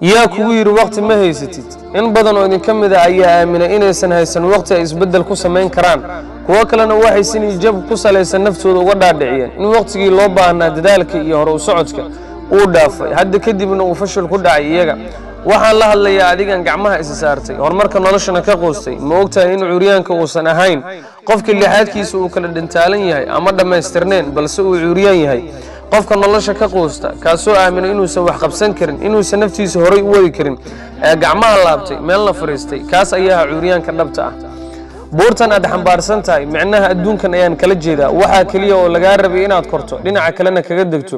yaa kugu yiri waqti ma haysatid in badan oo idin kamida ayaa aaminay inaysan haysan waqti ay isbedel ku sameyn karaan kuwa kalena waxay sin jab ku salaysan naftooda uga dhaadhiciyeen in waqtigii loo baahnaa dadaalka iyo hore u socodka uu dhaafay hadda kadibna uu fashil ku dhacay iyaga waxaan la hadlayaa adigan gacmaha is saartay horumarka noloshana ka qoostay ma ogtahay in cuuriyaanka uusan ahayn qofka lixaadkiisa uu kala dhintaalan yahay ama dhameystirneen balse uu cuuriyaan yahay qofka nolosha ka qoosta kaasoo aaminay inuusan wax qabsan karin inuusan naftiisa horay u wadi karin ee gacmaha laabtay meel la fariistay kaas ayaa cuuriyaanka dhabta ah buurtan aad xambaarsan tahay macnaha adduunkan ayaan kala jeedaa waxa kaliya oo laga rabay inaad korto dhinaca kalena kaga degto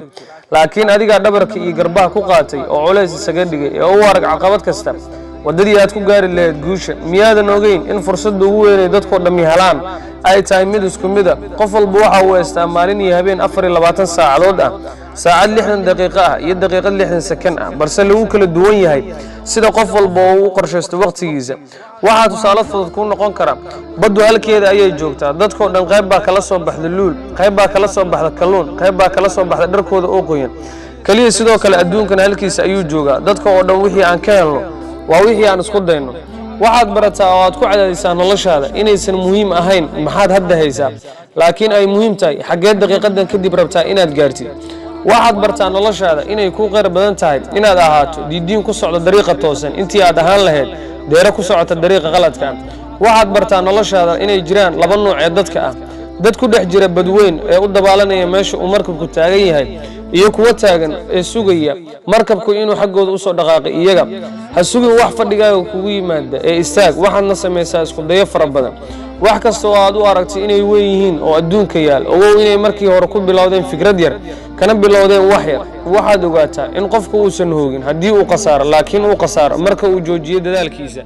laakiin adiga dhabarka iyo garbaha ku qaatay oo culays isaga dhigay ee u arag caqabad kasta wadadii aad ku gaari lahayd guusha miyaadan ogeyn in fursad ugu weyn ee dadku dhami helaan ay tahay mid isku mid ah qof walba waxa uu isticmaalin iyo habeen 24 saacadood ah saacad 60 daqiiqo ah iyo daqiiqad 60 sakan ah balse lagu kala duwan yahay sida qof walba uu qorsheysto waqtigiisa waxa tusaale fudud ku noqon kara badu halkeeda ayay joogtaa dadkoo dhan qayb baa kala soo baxda luul qayb baa kala soo baxda kalluun qayb baa kala soo baxda dharkooda oo qoyan kaliya sidoo kale adduunkan halkiisa ayuu joogaa dadka oo dhan wixii aan ka helno waa wixii aan isku dayno waxaad barataa oo aad ku cadaadisaa noloshaada inaysan muhiim ahayn maxaad hadda haysaa laakiin ay muhiim tahay xageed daqiiqadan kadib rabtaa inaad gaartid waxaad bartaa noloshaada inay ku qeyr badan tahay inaad ahaato diidiin ku socdo dariiqa toosan intii aad ahaan lahayd deero ku socota dariiqa qaladka waxaad bartaa noloshaada inay jiraan laba nooc ee dadka ah dad ku dhex jira badweyn ee u dabaalanaya meesha uu markabku taagan yahay iyo kuwa taagan ee sugaya markabku inuu xaggooda u soo dhaqaaqay iyaga ha sugin wax fadhigaaga kugu yimaada ee istaag waxaadna samaysaa isku dayo fara badan wax kasta oo aad u aragtay inay weyn yihiin oo adduunka yaal ogow inay markii hore ku bilowdeen fikrad yar kana bilowdeen wax yar waxaad ogaataa in qofku uusan hoogin haddii uu qasaaro laakiin uu qasaaro marka uu joojiyo dadaalkiisa